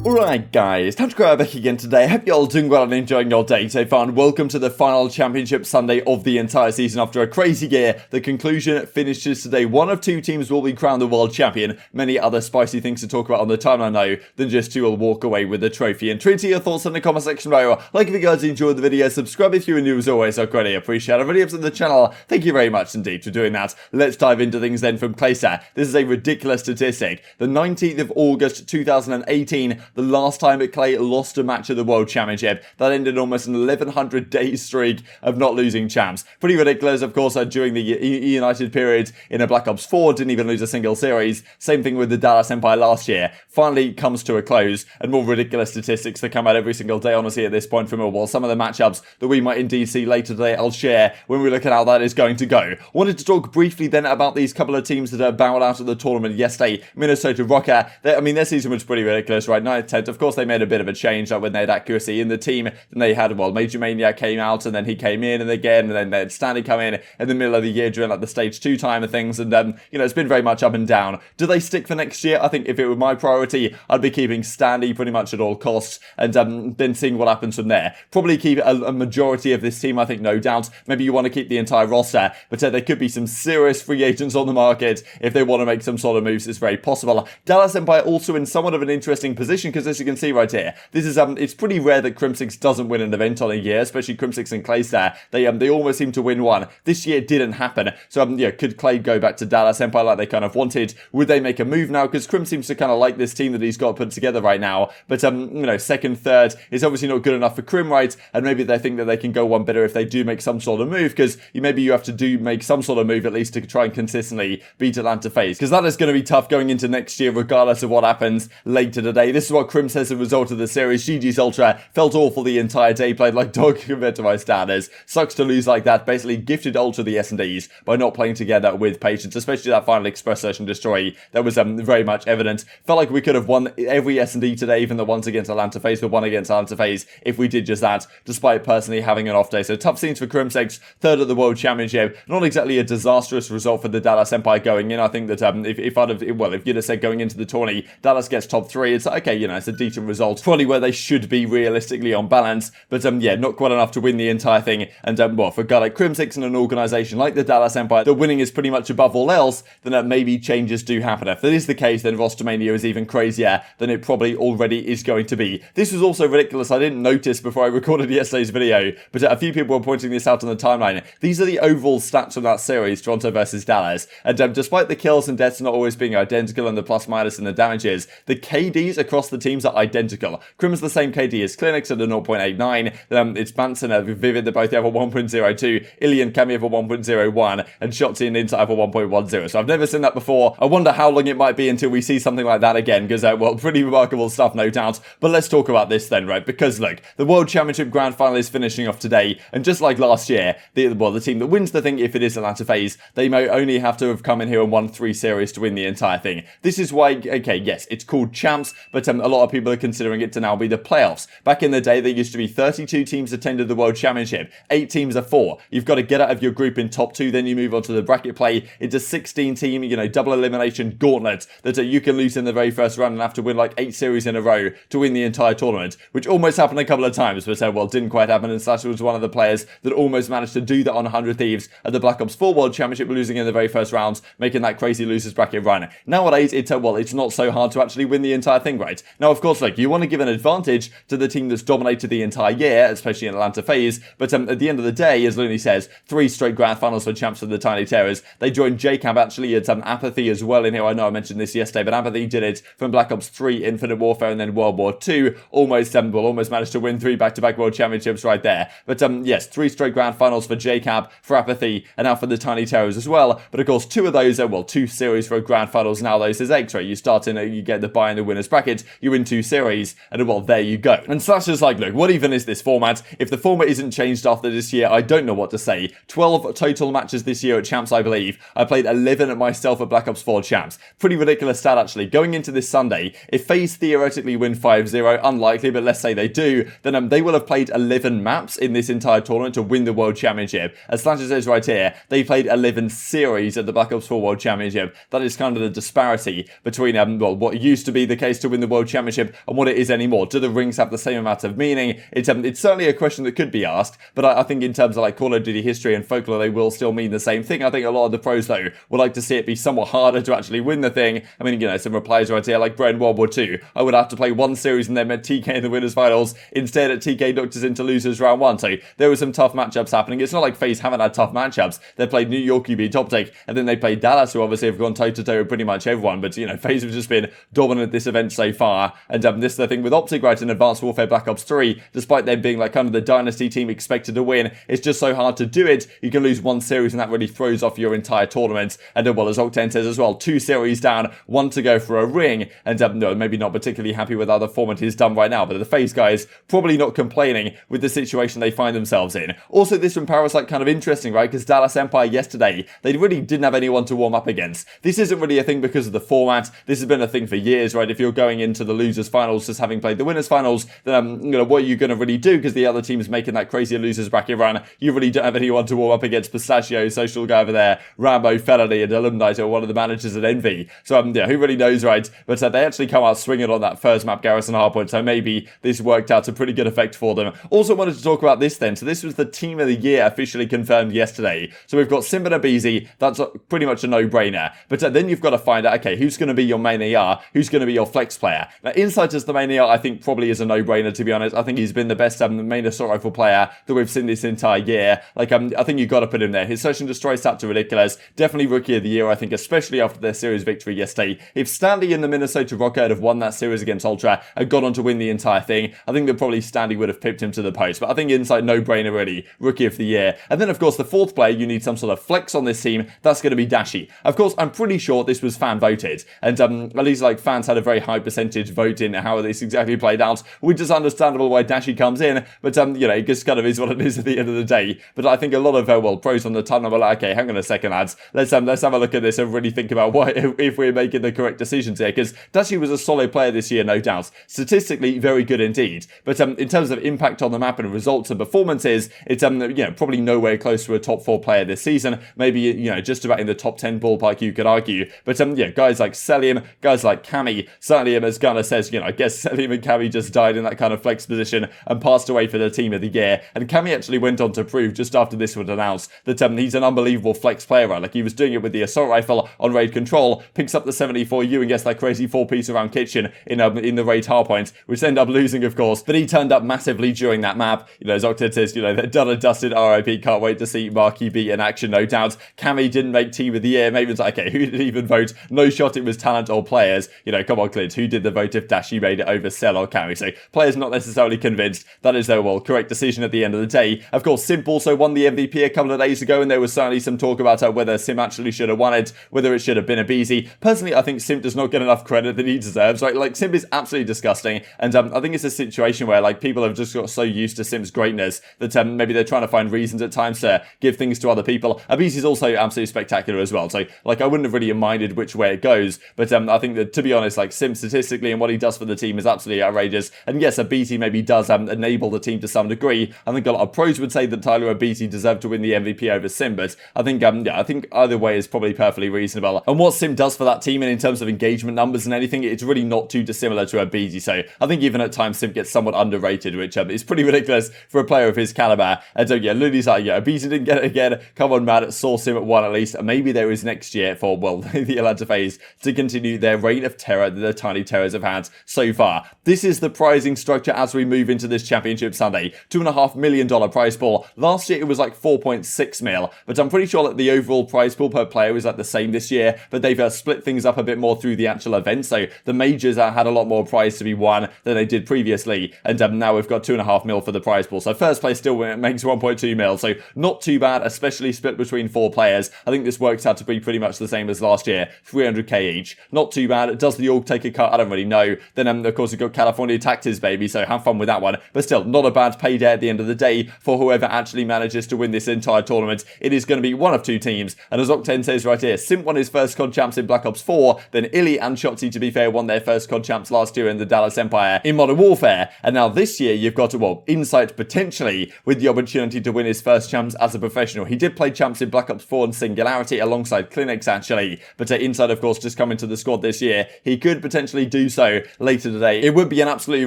Alright guys, TacticalRab back again today. I hope you're all doing well and enjoying your day so far, and welcome to the final championship Sunday of the entire season after a crazy year. The conclusion finishes today. One of two teams will be crowned the world champion. Many other spicy things to talk about on the timeline though, than just two will walk away with the trophy. And tweet your thoughts in the comment section below. Like if you guys enjoyed the video, subscribe if you're new as always, I greatly appreciate it. Videos on the channel, thank you very much indeed for doing that. Let's dive into things then from Prestinni. This is a ridiculous statistic. The 19th of August 2018, the last time Clay lost a match at the World Championship. That ended almost an 1100 day streak of not losing champs. Pretty ridiculous, of course, during the United period in a Black Ops 4, didn't even lose a single series. Same thing with the Dallas Empire last year. Finally comes to a close, and more ridiculous statistics that come out every single day, honestly, at this point from Well, some of the matchups that we might indeed see later today, I'll share when we look at how that is going to go. Wanted to talk briefly then about these couple of teams that bowed out of the tournament yesterday. Minnesota Rokkr, their season was pretty ridiculous, right? 9th, 10th, of course they made a bit of a change, like when they had accuracy in the team, then they had, MajorManiak came out, and then he came in, and then they had Standy come in the middle of the year during like the stage 2 time of things, and it's been very much up and down. Do they stick for next year? I think if it were my priority, I'd be keeping Standy pretty much at all costs, and then seeing what happens from there. Probably keep a majority of this team, I think, no doubt. Maybe you want to keep the entire roster, but there could be some serious free agents on the market if they want to make some sort of moves. It's very possible. Dallas Empire also in somewhat of an interesting position, because as you can see right here, this is it's pretty rare that Crimsix doesn't win an event on a year, especially Crimsix and Clay there. They almost seem to win one. This year it didn't happen. So could Clay go back to Dallas Empire like they kind of wanted? Would they make a move now? Because Crim seems to kind of like this team that he's got put together right now. But second, third is obviously not good enough for Crim, right? And maybe they think that they can go one better if they do make some sort of move, because maybe you have to make some sort of move at least to try and consistently beat Atlanta FaZe, because that is going to be tough going into next year regardless of what happens later today. This is what Crim says as a result of the series. GG's Ultra felt awful the entire day, played like dog compared to my standards. Sucks to lose like that. Basically gifted Ultra the S&Ds by not playing together with patience, especially that final Express Search and Destroy. That was very much evident. Felt like we could have won every S&D today, even the ones against Atlanta FaZe, the one against Atlanta FaZe, if we did just that, despite personally having an off day. So tough scenes for Crimsix, third at the World Championship. Not exactly a disastrous result for the Dallas Empire going in. I think that if you'd have said going into the tourney, Dallas gets top 3, it's okay, it's a decent result. Probably where they should be realistically on balance, but not quite enough to win the entire thing. And for a guy like Crimsix and an organisation like the Dallas Empire, the winning is pretty much above all else, then maybe changes do happen. If that is the case, then roster mania is even crazier than it probably already is going to be. This was also ridiculous. I didn't notice before I recorded yesterday's video, but a few people were pointing this out on the timeline. These are the overall stats from that series, Toronto versus Dallas. And despite the kills and deaths not always being identical and the plus minus and the damages, the KDs across the teams are identical. Crim's the same KD as CleanX at a 0.89. It's Bance and Vivid, they both have a 1.02. ILLey and Cammy have a 1.01. And Shotzzy and Insight have a 1.10. So I've never seen that before. I wonder how long it might be until we see something like that again, because, pretty remarkable stuff, no doubt. But let's talk about this then, right? Because, look, the World Championship Grand Final is finishing off today, and just like last year, the team that wins the thing, if it is Atlanta FaZe, they may only have to have come in here and won 3 series to win the entire thing. This is why, okay, yes, it's called champs, but a lot of people are considering it to now be the playoffs. Back in the day, there used to be 32 teams attended the World Championship. 8 teams are 4. You've got to get out of your group in top 2, then you move on to the bracket play. It's a 16 team, double elimination gauntlet that you can lose in the very first round and have to win like 8 series in a row to win the entire tournament, which almost happened a couple of times, but didn't quite happen, and Slash was one of the players that almost managed to do that on 100 Thieves at the Black Ops 4 World Championship, losing in the very first rounds, making that crazy losers bracket run. Nowadays, it's not so hard to actually win the entire thing, right? Now, of course, you want to give an advantage to the team that's dominated the entire year, especially in Atlanta FaZe, but at the end of the day, as Loony says, 3 straight grand finals for champs of the Tiny Terrors. They joined JCamp actually at aBeZy as well in here. I know I mentioned this yesterday, but aBeZy did it from Black Ops 3, Infinite Warfare, and then World War 2. Almost managed to win 3 back-to-back World Championships right there. But yes, 3 straight grand finals for JCamp, for aBeZy, and now for the Tiny Terrors as well. But of course, 2 of those are, 2 series for grand finals. Now those is extra. You start in, you get the bye in the winners bracket, you win 2 series, and there you go. And Slash is like, look, what even is this format? If the format isn't changed after this year, I don't know what to say. 12 total matches this year at champs, I believe. I played 11 myself at Black Ops 4 champs. Pretty ridiculous stat, actually. Going into this Sunday, if FaZe theoretically win 5-0, unlikely, but let's say they do, then they will have played 11 maps in this entire tournament to win the World Championship. As Slash says right here, they played 11 series at the Black Ops 4 World Championship. That is kind of the disparity between what used to be the case to win the World championship and what it is anymore. Do the rings have the same amount of meaning? It's certainly a question that could be asked, but I think in terms of like Call of Duty history and folklore, they will still mean the same thing. I think a lot of the pros, though, would like to see it be somewhat harder to actually win the thing. I mean, some replies right here, like Brent World War II. I would have to play one series and then met TK in the winners finals. Instead, TK knocked us into losers round 1. So there were some tough matchups happening. It's not like FaZe haven't had tough matchups. They played New York, who beat OpTic, and then they played Dallas, who obviously have gone toe-to-toe with pretty much everyone. But, FaZe have just been dominant this event so far. And this is the thing with OpTic, right, in Advanced Warfare Black Ops 3, despite them being like kind of the dynasty team expected to win, it's just so hard to do it. You can lose one series and that really throws off your entire tournament. And well, as Octane says as well, 2 series down, 1 to go for a ring. And no, maybe not particularly happy with how the format is done right now, but the FaZe guys probably not complaining with the situation they find themselves in. Also, this from Paris like kind of interesting, right? Because Dallas Empire yesterday, they really didn't have anyone to warm up against. This isn't really a thing because of the format. This has been a thing for years, right? If you're going into the losers finals just having played the winners finals, then what are you going to really do? Because the other team's making that crazy losers bracket run. You really don't have anyone to warm up against. Pistachio, social guy over there, Rambo, FeLo, and Alumni, or one of the managers at Envy. So who really knows, right? But they actually come out swinging on that first map, Garrison Hardpoint. So maybe this worked out to pretty good effect for them. Also wanted to talk about this then. So this was the team of the year officially confirmed yesterday. So we've got Simp and aBeZy. That's pretty much a no-brainer. But then you've got to find out, okay, who's going to be your main AR? Who's going to be your flex player? Now, Insight as the main AR, I think probably is a no-brainer, to be honest. I think he's been the best main assault rifle player that we've seen this entire year. Like, I think you've got to put him there. His search and destroy stats are ridiculous. Definitely rookie of the year, I think, especially after their series victory yesterday. If Standy and the Minnesota Rokkr had won that series against Ultra and gone on to win the entire thing, I think that probably Standy would have pipped him to the post. But I think Insight, no-brainer, really. Rookie of the year. And then, of course, the fourth player, you need some sort of flex on this team. That's going to be Dashy. Of course, I'm pretty sure this was fan voted. And at least, like, fans had a very high percentage vote in how this exactly played out, which is understandable why Dashy comes in. But, it just kind of is what it is at the end of the day. But I think a lot of, pros on the tunnel were like, okay, hang on a second, lads. Let's have a look at this and really think about if we're making the correct decisions here. Because Dashy was a solid player this year, no doubt. Statistically, very good indeed. But in terms of impact on the map and results and performances, it's probably nowhere close to a top 4 player this season. Maybe, just about in the top 10 ballpark, you could argue. But guys like Cellium, guys like Cammy, certainly as Gunless says, I guess Cellium and Cammy just died in that kind of flex position and passed away for the team of the year. And Cammy actually went on to prove just after this was announced that he's an unbelievable flex player, right? Like, he was doing it with the assault rifle on raid control, picks up the 74U and gets that crazy 4-piece around kitchen in the raid hardpoint, which ended up losing, of course. But he turned up massively during that map. As Octane says, they're done and dusted. RIP, can't wait to see Marky B in action, no doubt. Cammy didn't make team of the year. Maybe it's like, okay, who didn't even vote? No shot, it was talent or players. Come on, Clint, who did the vote if Dashy made it over Cell or Cammy? So players not necessarily convinced. That is, though, correct decision at the end of the day. Of course, Simp also won the MVP a couple of days ago, and there was certainly some talk about whether Simp actually should have won it, whether it should have been aBeZy. Personally, I think Simp does not get enough credit that he deserves. Right? Like, Simp is absolutely disgusting, and I think it's a situation where people have just got so used to Simp's greatness that maybe they're trying to find reasons at times to give things to other people. aBeZy is also absolutely spectacular as well. So, I wouldn't have really minded which way it goes, but I think that, to be honest, Simp statistically and what he does for the team is absolutely outrageous. And yes, aBeZy maybe does enable the team to some degree. I think a lot of pros would say that Tyler aBeZy deserved to win the MVP over Simp, but I think I think either way is probably perfectly reasonable. And what Simp does for that team, and in terms of engagement numbers and anything, it's really not too dissimilar to aBeZy. So I think even at times Simp gets somewhat underrated, which is pretty ridiculous for a player of his caliber. And so Loony's like, aBeZy didn't get it again. Come on, man, saw Simp at 1 at least. And maybe there is next year for the Atlanta FaZe to continue their reign of terror that the Tiny Terrors have had so far. This is the prizing structure as we move into this championship Sunday. $2.5 million prize pool. Last year it was 4.6 mil, but I'm pretty sure that the overall prize pool per player is the same this year, but they've split things up a bit more through the actual event. So the majors had a lot more prize to be won than they did previously, and now we've got 2.5 mil for the prize pool. So first place still makes 1.2 mil, so not too bad, especially split between 4 players. I think this works out to be pretty much the same as last year, 300k each. Not too bad. Does the org take a cut? I don't really know. Then of course we've got California Tactics, baby, so have fun with that one. But still, not a bad payday at the end of the day for whoever actually manages to win this entire tournament. It is going to be one of 2 teams, and as Octane says right here, Simp won his first COD champs in Black Ops 4, then ILLey and Shotzzy, to be fair, won their first COD champs last year in the Dallas Empire in Modern Warfare, and now this year you've got Insight potentially with the opportunity to win his first champs as a professional. He did play champs in Black Ops 4 and Singularity alongside CleanX actually, but Insight of course just coming to the squad this year, he could potentially do so, so later today. It would be an absolutely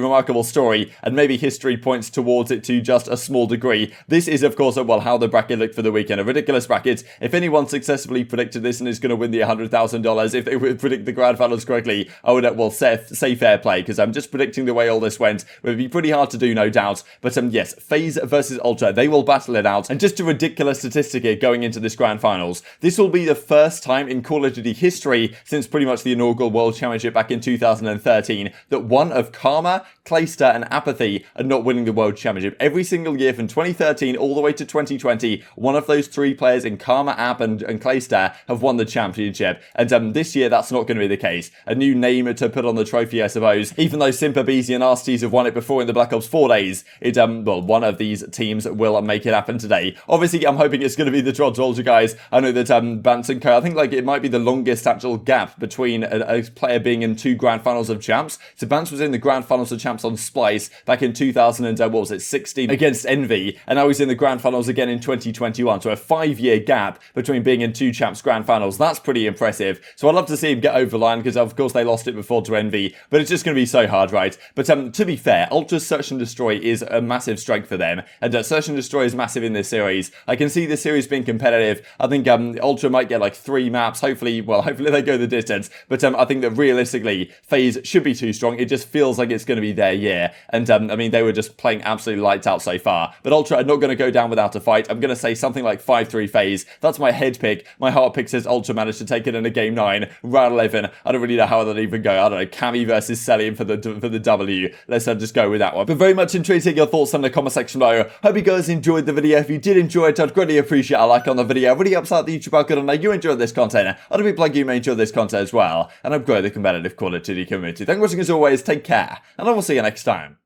remarkable story, and maybe history points towards it to just a small degree. This is, of course, well, how the bracket looked for the weekend. A ridiculous bracket. If anyone successfully predicted this and is going to win the $100,000, if they would predict the grand finals correctly, I would, well, say fair play, because I'm just predicting the way all this went. It would be pretty hard to do, no doubt. But yes, FaZe versus Ultra, they will battle it out. And just a ridiculous statistic here going into this grand finals. This will be the first time in Call of Duty history since pretty much the inaugural World Championship back in 2013 that one of Karma, Priestahh, and aBeZy are not winning the World Championship. Every single year from 2013 all the way to 2020, one of those three players in Karma, and Priestahh have won the championship. And this year, that's not going to be the case. A new name to put on the trophy, I suppose. Even though Simp, aBeZy, and Arcitys have won it before in the Black Ops 4 days, well, one of these teams will make it happen today. Obviously, I'm hoping it's going to be the Drazah Ultra guys. I know that Bance and Co, I think like it might be the longest actual gap between a player being in two grand finals of champs. So Bance was in the grand finals of champs on Splice back in 2016 against Envoy, and now he's in the grand finals again in 2021. So a 5-year gap between being in two champs grand finals. That's pretty impressive. So I'd love to see him get over the line, because of course they lost it before to Envoy, but it's just going to be so hard, right? But to be fair, Ultra's Search and Destroy is a massive strength for them, and Search and Destroy is massive in this series. I can see this series being competitive. I think Ultra might get like 3 maps. Hopefully they go the distance. But I think that realistically, FaZe should be too strong. It just feels like it's going to be their year. And I mean, they were just playing absolutely lights out so far. But Ultra are not going to go down without a fight. I'm going to say something like 5-3 FaZe. That's my head pick. My heart pick says Ultra managed to take it in a game 9. Round 11, I don't really know how that'll even go. I don't know, Cammy versus Cellium for the W. Let's just go with that one. But very much intrigued to hear your thoughts in the comment section below. Hope you guys enjoyed the video. If you did enjoy it, I'd greatly appreciate a like on the video. It really helps out the YouTube algorithm. Now you enjoyed this content. Other people like you may enjoy this content as well. And I'm growing the competitive Call of Duty community. Thanks for watching as always. Take care. And I will see you next time.